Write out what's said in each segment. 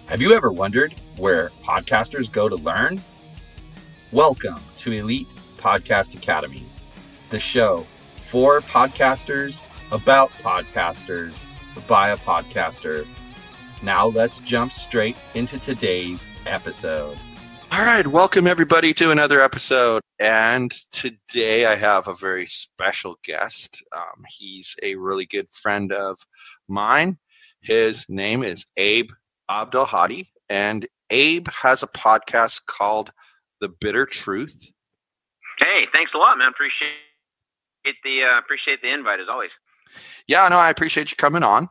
Have you ever wondered where podcasters go to learn? Welcome to Elite Podcast Academy, the show for podcasters, about podcasters, by a podcaster. Now let's jump straight into today's episode. All right, welcome everybody to another episode. And today I have a very special guest. He's a really good friend of mine. His name is Abe Abdelhadi, and Abe has a podcast called The Bitter Truth. Hey, thanks a lot, man. Appreciate the invite as always. Yeah, no, I appreciate you coming on.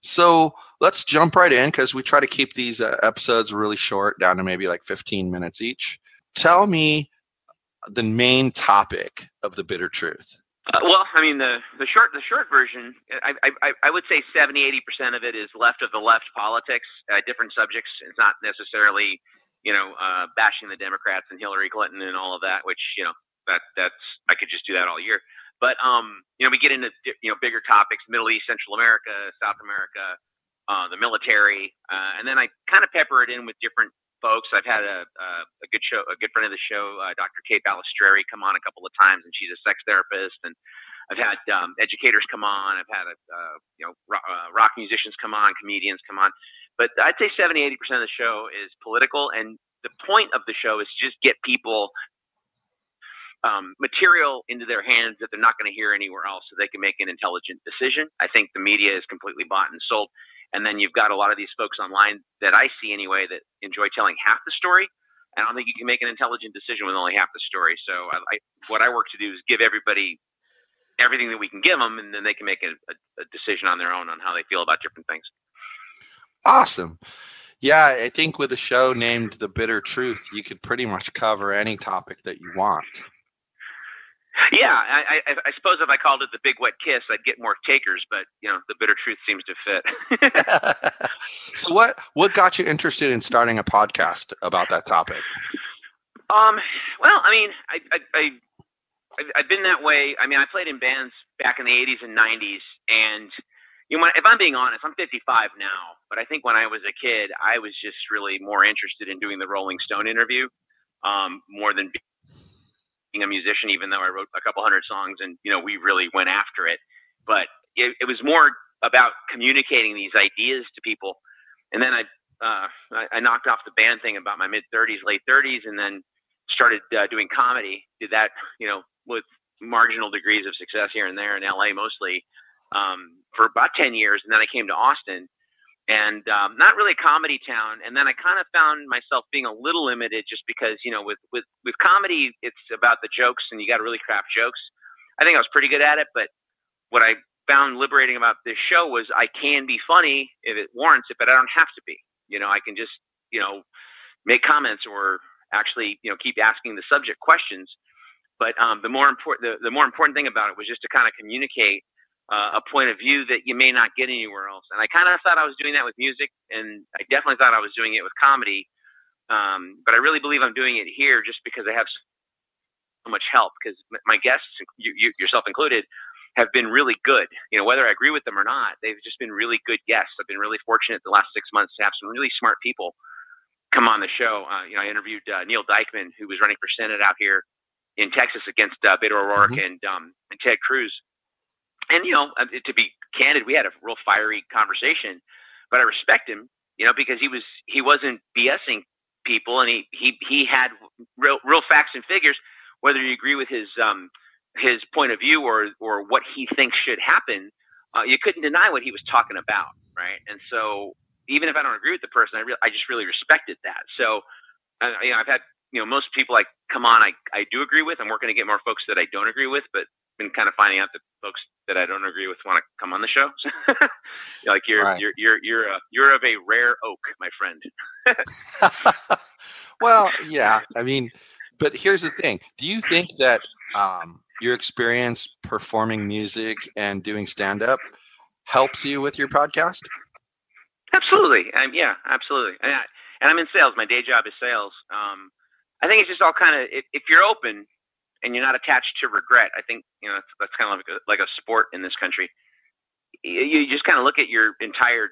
So let's jump right in because we try to keep these episodes really short, down to maybe like 15 minutes each. Tell me the main topic of The Bitter Truth. Well, I mean, the short version, I would say 70-80% of it is left of the left politics, different subjects. It's not necessarily, bashing the Democrats and Hillary Clinton and all of that, which, that's I could just do that all year. But, we get into, bigger topics, Middle East, Central America, South America, the military, and then I kind of pepper it in with different folks. I've had a good friend of the show, Dr. Kate Balistreri, come on a couple of times, and she's a sex therapist. And I've had educators come on. I've had rock musicians come on, comedians come on. But I'd say 70-80% of the show is political, and the point of the show is to just get people material into their hands that they're not going to hear anywhere else, so they can make an intelligent decision. I think the media is completely bought and sold. And then you've got a lot of these folks online that I see anyway that enjoy telling half the story. And I don't think you can make an intelligent decision with only half the story. So what I work to do is give everybody everything that we can give them, and then they can make a decision on their own on how they feel about different things. Awesome. Yeah, I think with a show named The Bitter Truth, you could pretty much cover any topic that you want. Yeah, I suppose if I called it The Big Wet Kiss, I'd get more takers, but, The Bitter Truth seems to fit. So what got you interested in starting a podcast about that topic? Well, I mean, I've been that way. I mean, I played in bands back in the 80s and 90s, and, if I'm being honest, I'm 55 now, but I think when I was a kid, I was just really more interested in doing the Rolling Stone interview, more than being a musician, even though I wrote a couple hundred songs and, we really went after it. But it was more about communicating these ideas to people. And then I knocked off the band thing about my mid-30s, late 30s, and then started doing comedy. Did that, with marginal degrees of success here and there in LA mostly, for about 10 years. And then I came to Austin. And not really a comedy town. And then I kind of found myself being a little limited just because, with comedy, it's about the jokes and you got to really craft jokes. I think I was pretty good at it. But what I found liberating about this show was I can be funny if it warrants it, but I don't have to be. I can just, make comments or actually, keep asking the subject questions. But the more important thing about it was just to kind of communicate a point of view that you may not get anywhere else. And I kind of thought I was doing that with music, and I definitely thought I was doing it with comedy. But I really believe I'm doing it here just because I have so much help, because my guests, yourself included, have been really good. Whether I agree with them or not, they've just been really good guests. I've been really fortunate the last 6 months to have some really smart people come on the show. I interviewed Neil Dykman, who was running for Senate out here in Texas against Beto O'Rourke and Ted Cruz. And, to be candid, we had a real fiery conversation, but I respect him, because he wasn't BSing people, and he had real facts and figures. Whether you agree with his point of view or what he thinks should happen, you couldn't deny what he was talking about, right? And so even if I don't agree with the person, I just really respected that. So, I've had most people I come on, I do agree with. I'm working to get more folks that I don't agree with, but been kind of finding out that folks that I don't agree with want to come on the show. Like you're of a rare oak, my friend. Well, yeah. I mean, but here's the thing. Do you think that your experience performing music and doing stand-up helps you with your podcast? Absolutely. Yeah, absolutely. And I'm in sales. My day job is sales. I think it's just all kind of, if you're open and you're not attached to regret, I think, that's kind of like a sport in this country. You just kind of look at your entire,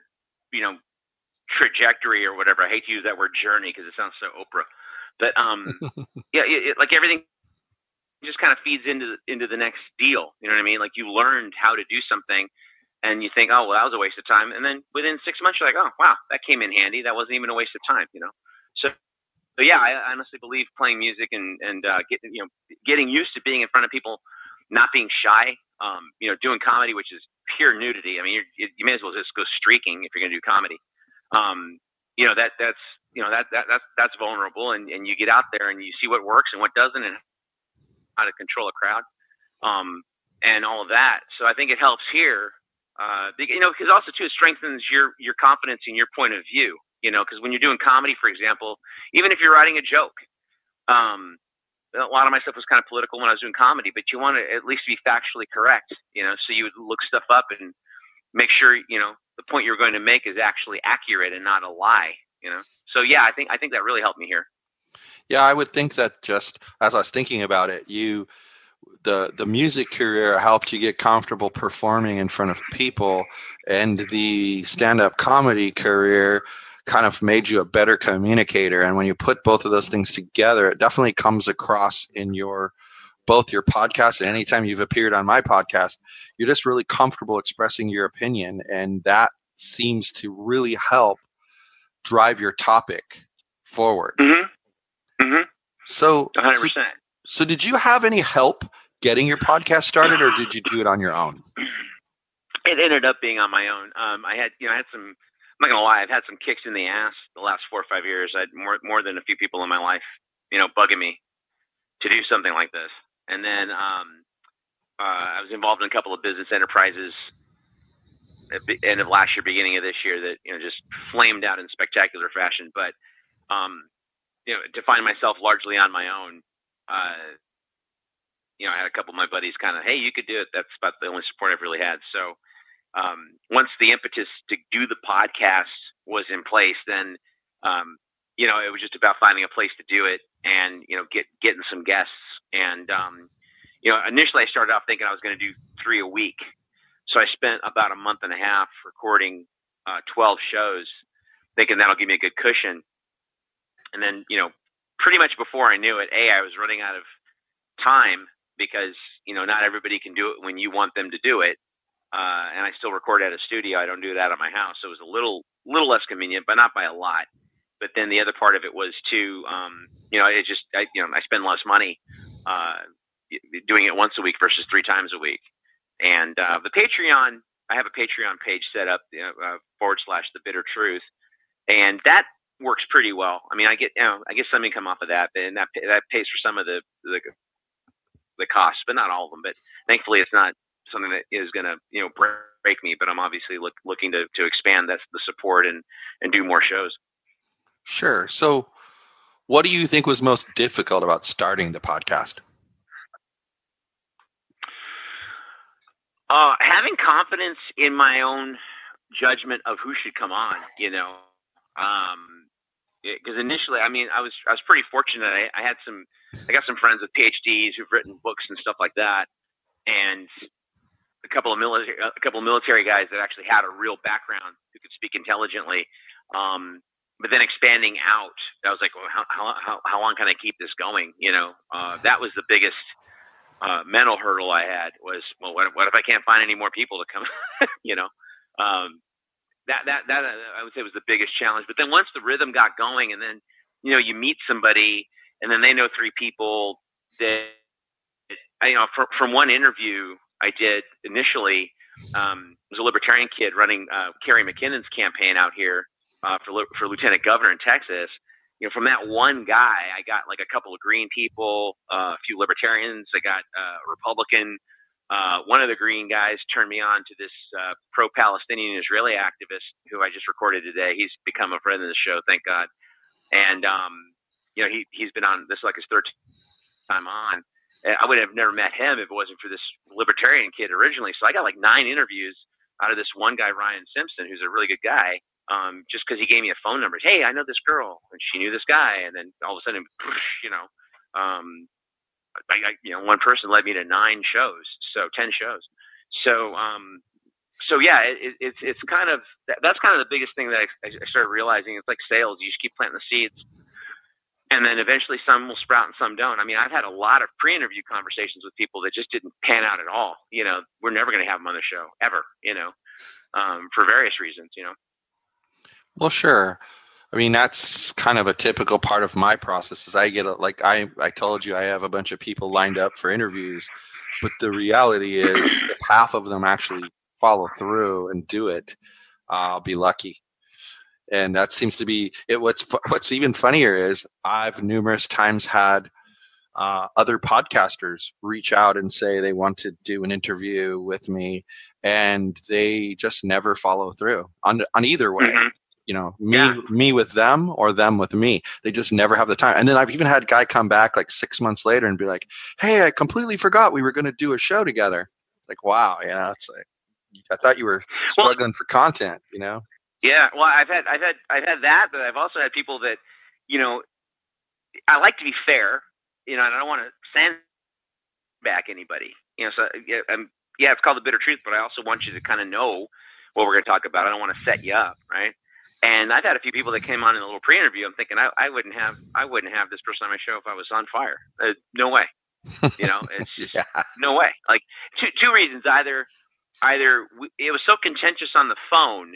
trajectory or whatever. I hate to use that word journey because it sounds so Oprah, but yeah, like everything just kind of feeds into the next deal. You know what I mean? Like you learned how to do something, and you think, oh well, that was a waste of time, and then within 6 months you're like, oh wow, that came in handy. That wasn't even a waste of time. You know, so. But yeah, I honestly believe playing music and getting used to being in front of people, not being shy. Doing comedy, which is pure nudity. I mean, you may as well just go streaking if you're going to do comedy. That's vulnerable, and you get out there and you see what works and what doesn't, and how to control a crowd, and all of that. So I think it helps here, because also too it strengthens your confidence in your point of view. Because when you're doing comedy, for example, even if you're writing a joke, a lot of my stuff was kind of political when I was doing comedy, but you want to at least be factually correct, so you would look stuff up and make sure, the point you're going to make is actually accurate and not a lie, So yeah, I think that really helped me here. Yeah, I would think that just as I was thinking about it, the music career helped you get comfortable performing in front of people, and the stand-up comedy career kind of made you a better communicator. And when you put both of those things together, it definitely comes across in both your podcast and anytime you've appeared on my podcast, you're just really comfortable expressing your opinion. And that seems to really help drive your topic forward. Mm-hmm. Mm-hmm. So 100%. So did you have any help getting your podcast started, or did you do it on your own? It ended up being on my own. I had some, I'm not gonna lie, I've had some kicks in the ass the last 4 or 5 years. I had more than a few people in my life, bugging me to do something like this. And then I was involved in a couple of business enterprises at the end of last year, beginning of this year, that just flamed out in spectacular fashion. But to find myself largely on my own, I had a couple of my buddies kind of, hey, you could do it. That's about the only support I've really had. So once the impetus to do the podcast was in place, then, it was just about finding a place to do it and, getting some guests. And, initially I started off thinking I was going to do 3 a week. So I spent about a month and a half recording 12 shows, thinking that'll give me a good cushion. And then, pretty much before I knew it, I was running out of time because, not everybody can do it when you want them to do it. And I still record at a studio. I don't do it out of my house. So it was a little less convenient, but not by a lot. But then the other part of it was to, I spend less money doing it once a week versus 3 times a week. And the Patreon, I have a Patreon page set up, / The Bitter Truth, and that works pretty well. I mean, I get some income off of that, and that pays for some of the costs, but not all of them. But thankfully, it's not something that is going to break me. But I'm obviously looking to expand the support and do more shows. Sure. So, what do you think was most difficult about starting the podcast? Having confidence in my own judgment of who should come on, because initially, I mean, I was pretty fortunate. I got some friends with PhDs who've written books and stuff like that, and a couple of military guys that actually had a real background who could speak intelligently. But then expanding out, I was like, well, how long can I keep this going? That was the biggest mental hurdle I had was, well, what if I can't find any more people to come? That I would say was the biggest challenge. But then once the rhythm got going, and then you meet somebody, and then they know 3 people that from one interview I did initially, was a libertarian kid running Kerry McKinnon's campaign out here for lieutenant governor in Texas. From that one guy, I got like a couple of green people, a few libertarians. I got a Republican. One of the green guys turned me on to this pro-Palestinian Israeli activist who I just recorded today. He's become a friend of the show, thank God. And he's been on. This is like his 3rd time on. And I would have never met him if it wasn't for this libertarian kid originally. So I got like 9 interviews out of this one guy, Ryan Simpson, who's a really good guy. Just because he gave me a phone number. Hey, I know this girl, and she knew this guy, and then all of a sudden, one person led me to 9 shows, so 10 shows. So so yeah, it's kind of, that's kind of the biggest thing that I started realizing. It's like sales. You just keep planting the seeds, and then eventually some will sprout and some don't. I mean, I've had a lot of pre-interview conversations with people that just didn't pan out at all. You know, we're never going to have them on the show ever, you know, for various reasons, you know. Well, sure. I mean, that's kind of a typical part of my process is I get I told you I have a bunch of people lined up for interviews, but the reality is if half of them actually follow through and do it, I'll be lucky. And that seems to be it. What's even funnier is I've numerous times had other podcasters reach out and say they want to do an interview with me, and they just never follow through on either way. Mm-hmm. You know, me with them or them with me. They just never have the time. And then I've even had a guy come back like 6 months later and be like, "Hey, I completely forgot we were going to do a show together." Like, wow, yeah, it's like I thought you were struggling for content, you know. Yeah, well, I've had that, but I've also had people that, you know, I like to be fair, you know, and I don't want to sandbag anybody, you know. So yeah, it's called the bitter truth, but I also want you to kind of know what we're going to talk about. I don't want to set you up, right? And I've had a few people that came on in a little pre-interview. I'm thinking I wouldn't have this person on my show if I was on fire. No way, you know. It's just no way. Like two reasons: either it was so contentious on the phone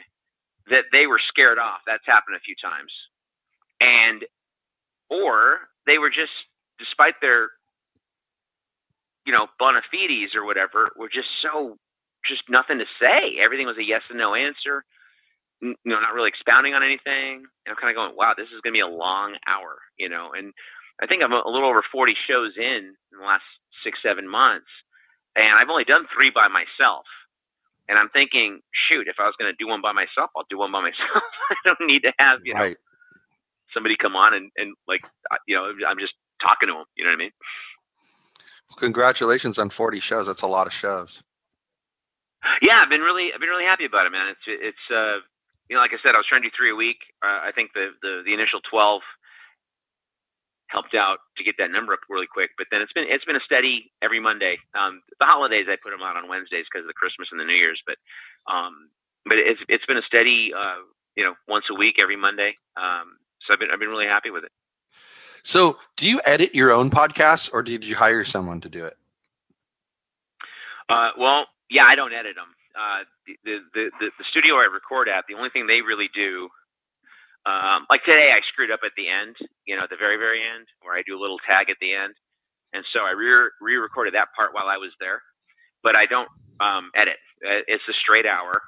that they were scared off. That's happened a few times. Or they were just, despite their, you know, bona fides or whatever, were just nothing to say. Everything was a yes and no answer. You know, not really expounding on anything. And I'm kind of going, wow, this is going to be a long hour, you know. And I think I'm a little over 40 shows in the last 6-7 months. And I've only done 3 by myself. And I'm thinking, shoot, if I was going to do one by myself, I'll do one by myself. I don't need to have, you know, somebody come on and like, you know, I'm just talking to them. You know what I mean? Congratulations on 40 shows. That's a lot of shows. Yeah, I've been really happy about it, man. It's you know, like I said, I was trying to do 3 a week. I think the initial 12 helped out to get that number up really quick, but then it's been a steady every Monday. The holidays I put them out on Wednesdays because of the Christmas and the New Year's, but it's been a steady you know, once a week every Monday. So I've been really happy with it. So do you edit your own podcasts or did you hire someone to do it? Well, yeah, I don't edit them. The studio I record at, the only thing they really do, like today I screwed up at the end, you know, at the very, very end, where I do a little tag at the end. And so I re-recorded that part while I was there, but I don't edit. It's a straight hour.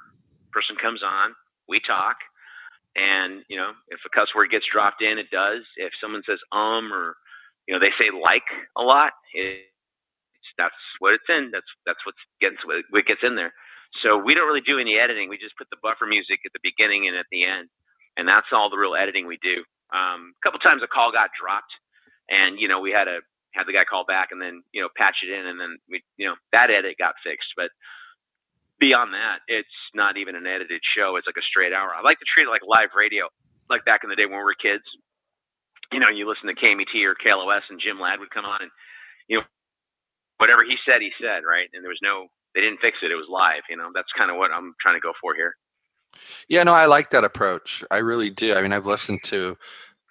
Person comes on, we talk, and, you know, if a cuss word gets dropped in, it does. If someone says or, you know, they say like a lot, that's what it's in. That's what gets in there. So we don't really do any editing. We just put the buffer music at the beginning and at the end, and that's all the real editing we do. A couple times a call got dropped, and, you know, we had to have the guy call back and then, you know, patch it in, and then we, you know, that edit got fixed. But beyond that, it's not even an edited show. It's like a straight hour. I like to treat it like live radio, like back in the day when we were kids. You know, you listen to KMET or KLOS, and Jim Ladd would come on, and, you know, whatever he said, right? And there was they didn't fix it. It was live. You know, that's kind of what I'm trying to go for here. Yeah, no, I like that approach. I really do. I mean, I've listened to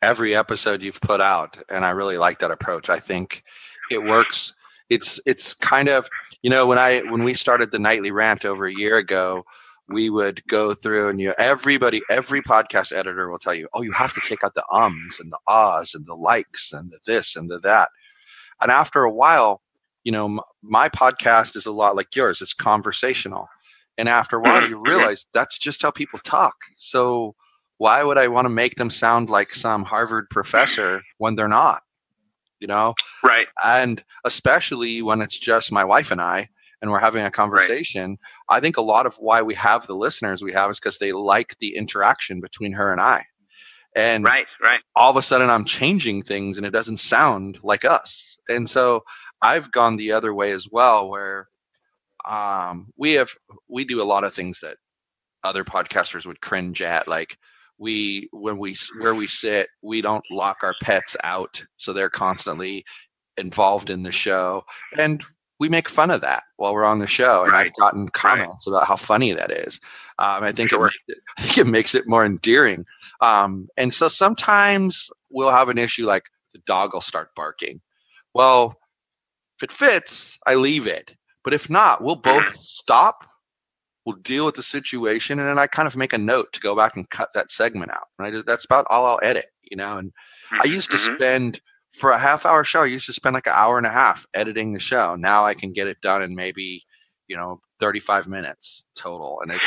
every episode you've put out, and I really like that approach. I think it works. It's kind of, you know, when we started the Nightly Rant over a year ago, we would go through, and every podcast editor will tell you, oh, you have to take out the ums and the ahs and the likes and the this and the that. And after a while, you know, my podcast is a lot like yours. It's conversational. And after a while, you realize that's just how people talk. So why would I want to make them sound like some Harvard professor when they're not? You know? Right. And especially when it's just my wife and I, and we're having a conversation, right. I think a lot of why we have the listeners we have is because they like the interaction between her and I. And right. all of a sudden I'm changing things and it doesn't sound like us. And so I've gone the other way as well, where we do a lot of things that other podcasters would cringe at. Like where we sit, we don't lock our pets out, so they're constantly involved in the show. And we make fun of that while we're on the show, and I've gotten comments about how funny that is. I think it makes it more endearing. And so sometimes we'll have an issue like the dog will start barking. Well, if it fits, I leave it. But if not, we'll both stop. We'll deal with the situation, and then I kind of make a note to go back and cut that segment out. Right? That's about all I'll edit, And I used to spend, for a half-hour show, I used to spend like an hour and a half editing the show. Now I can get it done in maybe, 35 minutes total. And it's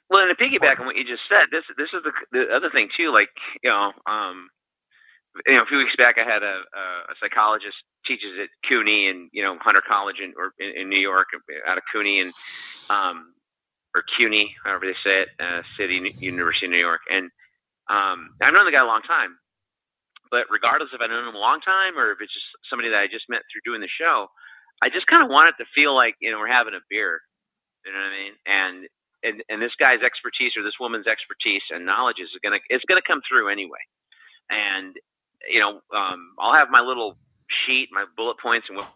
well, to piggyback on what you just said, this is the other thing too. Like, a few weeks back, I had a psychologist teaches at CUNY and Hunter College in New York, out of CUNY and or CUNY, however they say it, University of New York. And I've known the guy a long time, but regardless if I've known him a long time or if it's just somebody that I just met through doing the show, I just kind of want it to feel like we're having a beer. You know what I mean? And this guy's expertise or this woman's expertise and knowledge is gonna come through anyway. And I'll have my little sheet, my bullet points, and what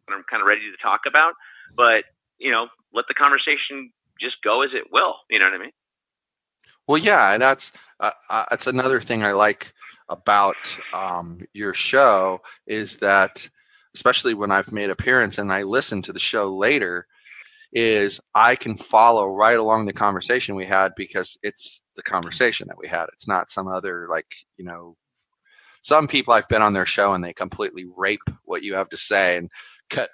I'm kind of ready to talk about. But let the conversation just go as it will. You know what I mean? Well, yeah, and that's another thing I like about your show is that, especially when I've made appearance and I listen to the show later, is I can follow right along the conversation we had because it's the conversation that we had. It's not some other some people I've been on their show and they completely rape what you have to say and cut.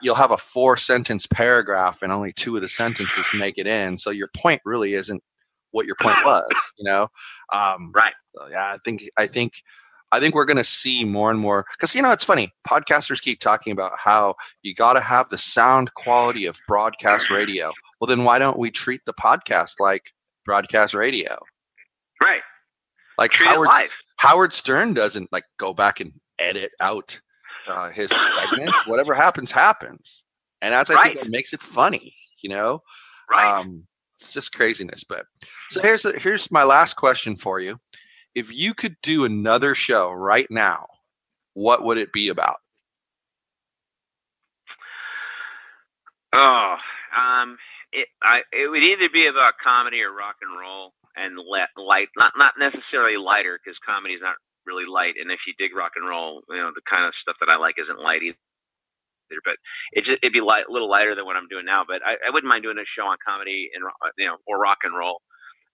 You'll have a 4-sentence paragraph and only 2 of the sentences make it in. So your point really isn't what your point was, Right. So yeah, I think we're going to see more and more because, it's funny. Podcasters keep talking about how you got to have the sound quality of broadcast radio. Well, then why don't we treat the podcast like broadcast radio? Right. Like Howard Stern doesn't go back and edit out his segments. Whatever happens, happens. And that's, I think, what makes it funny, Right. It's just craziness. But so here's my last question for you. If you could do another show right now, what would it be about? It would either be about comedy or rock and roll and light, not necessarily lighter because comedy is not really light. And if you dig rock and roll, the kind of stuff that I like isn't light either. But it'd be a little lighter than what I'm doing now. But I wouldn't mind doing a show on comedy and or rock and roll,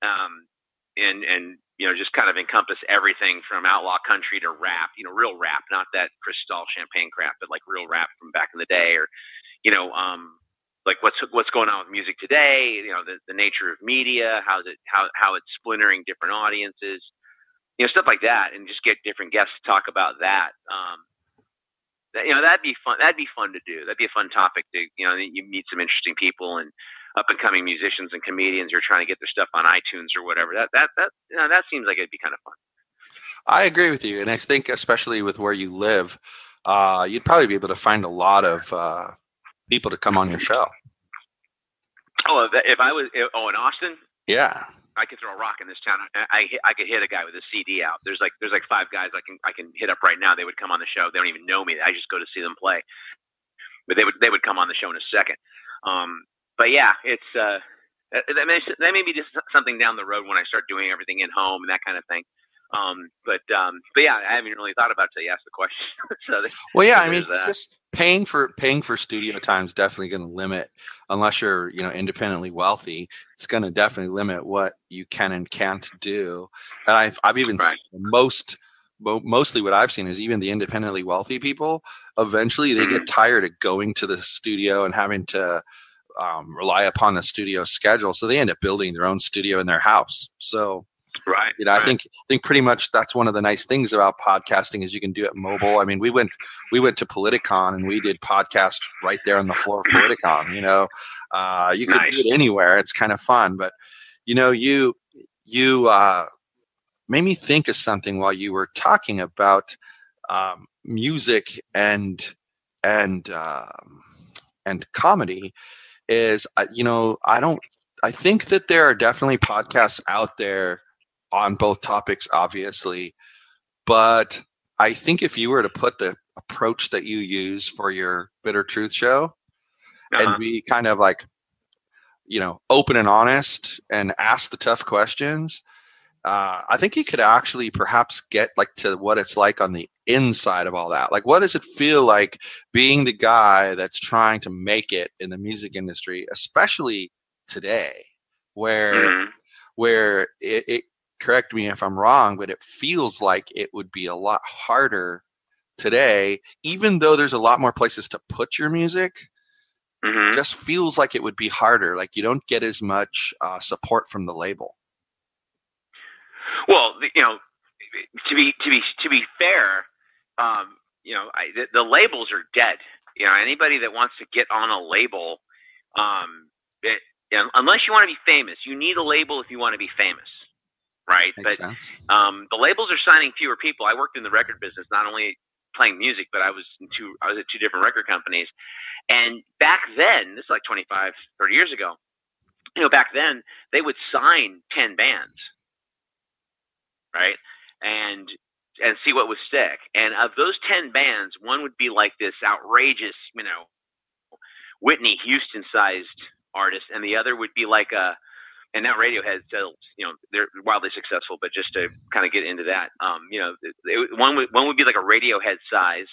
and just kind of encompass everything from outlaw country to rap. Real rap, not that Cristal champagne crap, but like real rap from back in the day, or like what's going on with music today. The nature of media, how it's splintering different audiences, stuff like that, and just get different guests to talk about that. That'd be fun. That'd be fun to do. That'd be a fun topic to, you meet some interesting people and up and coming musicians and comedians who are trying to get their stuff on iTunes or whatever. That seems like it'd be kind of fun. I agree with you. And I think especially with where you live, you'd probably be able to find a lot of people to come on your show. Oh, if I was, in Austin? Yeah. I could throw a rock in this town. I could hit a guy with a CD out. There's like 5 guys I can hit up right now. They would come on the show. They don't even know me. I just go to see them play. But they would come on the show in a second. But yeah, it's that may be just something down the road when I start doing everything in home and that kind of thing. But yeah, I haven't really thought about it until you asked the question. Well, yeah, I mean, just paying for studio time is definitely going to limit, unless you're independently wealthy. It's going to definitely limit what you can and can't do. And I've even seen mostly what I've seen is even the independently wealthy people, eventually they get tired of going to the studio and having to rely upon the studio schedule, so they end up building their own studio in their house. So. Right. I think pretty much that's one of the nice things about podcasting is you can do it mobile. I mean, we went to Politicon and we did podcast right there on the floor of Politicon. You could do it anywhere. It's kind of fun. But you made me think of something while you were talking about music and comedy. I think that there are definitely podcasts out there on both topics, obviously, but I think if you were to put the approach that you use for your Bitter Truth show Uh-huh. and be kind of like, open and honest and ask the tough questions, I think you could actually perhaps get like to what it's like on the inside of all that. Like, what does it feel like being the guy that's trying to make it in the music industry, especially today, where it correct me if I'm wrong, but it feels like it would be a lot harder today, even though there's a lot more places to put your music. Just feels like it would be harder. Like you don't get as much support from the label. Well, to be fair, the labels are dead. Anybody that wants to get on a label, unless you want to be famous, you need a label if you want to be famous, right? Makes but sense. The labels are signing fewer people. I worked in the record business, not only playing music, but I was at two different record companies. And back then, this is like 25, 30 years ago, back then they would sign 10 bands, right? And see what would stick. And of those 10 bands, one would be like this outrageous, Whitney Houston-sized artist, and the other would be like and now Radiohead, they're wildly successful, but just to kind of get into that, one would be like a Radiohead size,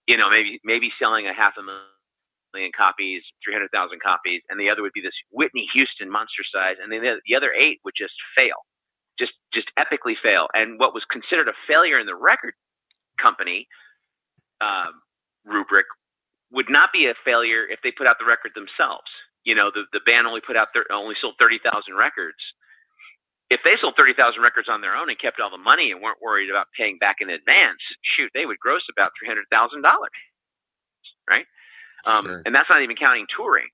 maybe selling 500,000 copies, 300,000 copies, and the other would be this Whitney Houston monster size, and then the other 8 would just fail. Just epically fail. And what was considered a failure in the record company rubric would not be a failure if they put out the record themselves. The band only sold 30,000 records. If they sold 30,000 records on their own and kept all the money and weren't worried about paying back in advance, shoot, they would gross about $300,000, right? Sure. And that's not even counting touring.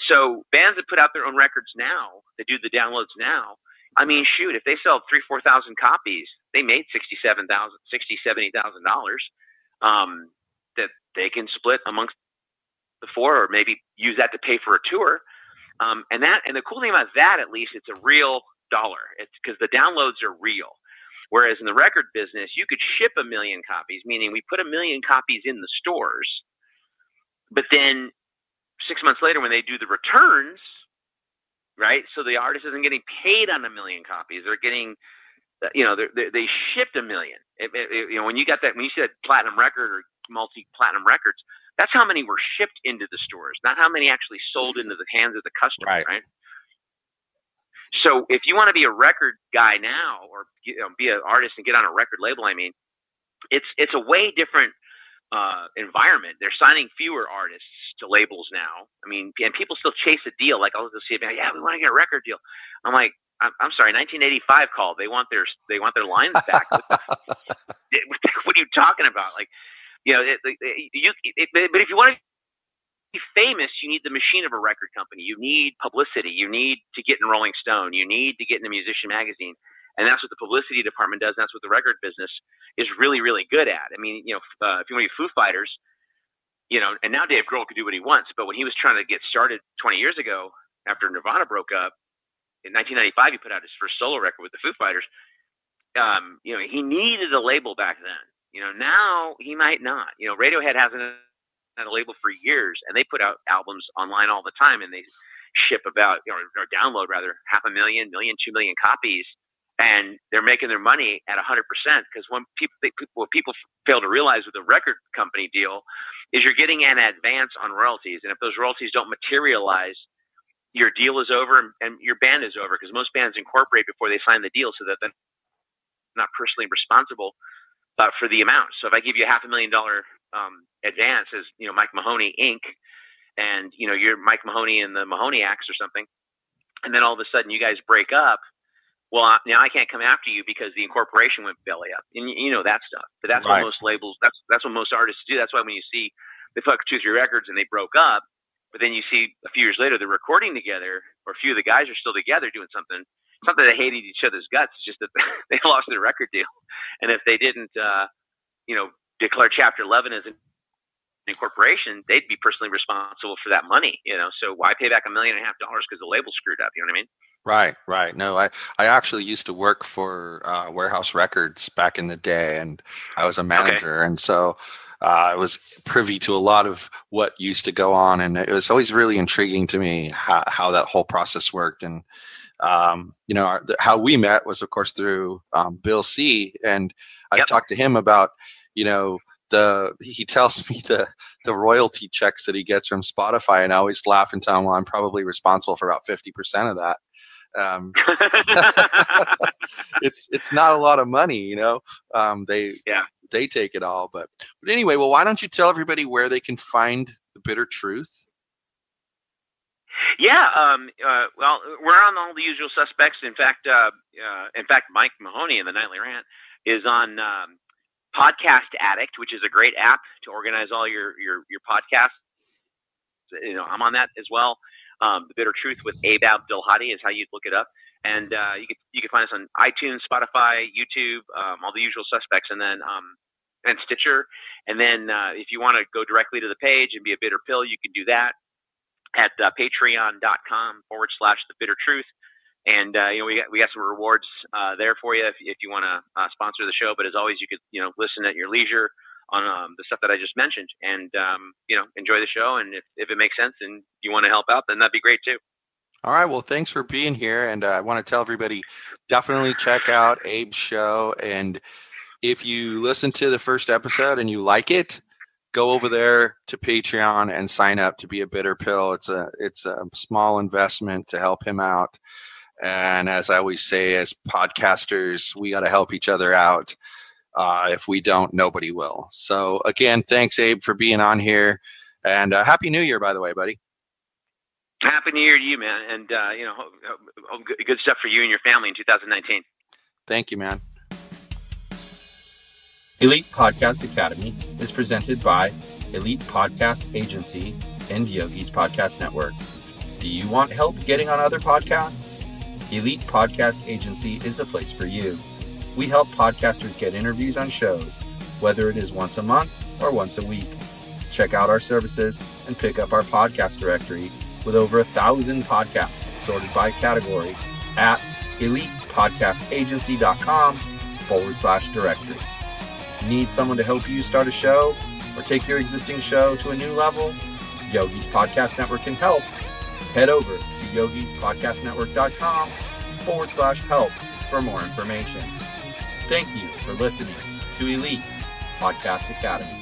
So bands that put out their own records now, that do the downloads now, I mean, shoot, if they sell 3,000-4,000 copies, they made $70,000 that they can split amongst the 4, or maybe use that to pay for a tour. And the cool thing about that, at least, it's a real dollar. It's because the downloads are real. Whereas in the record business, you could ship 1 million copies, meaning we put 1 million copies in the stores, but then 6 months later when they do the returns, right? So the artist isn't getting paid on 1 million copies. They're getting, they shipped 1 million. When you see that platinum record or multi-platinum records, that's how many were shipped into the stores, not how many actually sold into the hands of the customer, right? So if you want to be a record guy now, or be an artist and get on a record label, I mean, it's a way different environment. They're signing fewer artists to labels now. I mean, and people still chase a deal. Like, I'll see it. Yeah, we want to get a record deal. I'm like, I'm sorry, 1985 called. They want their lines back. What are you talking about? Like, but if you want to be famous, you need the machine of a record company. You need publicity. You need to get in Rolling Stone. You need to get in a musician magazine. And that's what the publicity department does. And that's what the record business is really, really good at. I mean, if you want to be Foo Fighters, and now Dave Grohl could do what he wants, but when he was trying to get started 20 years ago, after Nirvana broke up, in 1995, he put out his first solo record with the Foo Fighters. He needed a label back then. Now he might not. Radiohead hasn't had a label for years, and they put out albums online all the time, and they ship about, or download rather, 500,000, 2 million copies, and they're making their money at 100%. Because what people fail to realize with a record company deal is you're getting an advance on royalties, and if those royalties don't materialize, your deal is over and your band is over, because most bands incorporate before they sign the deal so that they're not personally responsible for the amount. So if I give you $500,000 advance as Mike Mahoney Inc., and you're Mike Mahoney and the Mahoneyaks or something, and then all of a sudden you guys break up, well, now I can't come after you because the incorporation went belly up, and that stuff. But that's right. What most labels, that's what most artists do. That's why when you see they put out 2 or 3 records and they broke up, but then you see a few years later they're recording together, or a few of the guys are still together doing something. It's not that they hated each other's guts, it's just that they lost their record deal. And if they didn't, declare Chapter 11 as an incorporation, they'd be personally responsible for that money. So why pay back $1.5 million because the label screwed up? You know what I mean? Right. No, I actually used to work for Warehouse Records back in the day, and I was a manager, and so I was privy to a lot of what used to go on, and it was always really intriguing to me how that whole process worked. And how we met was, of course, through Bill C. And I talked to him about, he tells me the royalty checks that he gets from Spotify, and I always laugh and tell him, well, I'm probably responsible for about 50% of that. It's not a lot of money, they take it all. But anyway, well, why don't you tell everybody where they can find The Bitter Truth? Yeah, well, we're on all the usual suspects. In fact, Mike Mahoney in the Nightly Rant is on Podcast Addict, which is a great app to organize all your podcasts. I'm on that as well. The Bitter Truth with Abe Abdelhadi is how you'd look it up, and you can find us on iTunes, Spotify, YouTube, all the usual suspects, and then and Stitcher. And then if you want to go directly to the page and be a bitter pill, you can do that at patreon.com/The Bitter Truth. And we got some rewards there for you if you want to sponsor the show. But as always, you could listen at your leisure on the stuff that I just mentioned, and enjoy the show. And if it makes sense and you want to help out, then that'd be great too. All right. Well, thanks for being here. And I want to tell everybody, definitely check out Abe's show. And if you listen to the first episode and you like it, go over there to Patreon and sign up to be a bitter pill. It's a small investment to help him out. And as I always say, as podcasters, we got to help each other out. If we don't, nobody will. So again, thanks, Abe, for being on here. And Happy New Year, by the way, buddy. Happy New Year to you, man. And, good stuff for you and your family in 2019. Thank you, man. Elite Podcast Academy is presented by Elite Podcast Agency and Yogi's Podcast Network. Do you want help getting on other podcasts? Elite Podcast Agency is the place for you. We help podcasters get interviews on shows, whether it is once a month or once a week. Check out our services and pick up our podcast directory with over 1,000 podcasts sorted by category at elitepodcastagency.com/directory. Need someone to help you start a show or take your existing show to a new level? Yogi's Podcast Network can help. Head over to yogispodcastnetwork.com/help for more information. Thank you for listening to Elite Podcast Academy.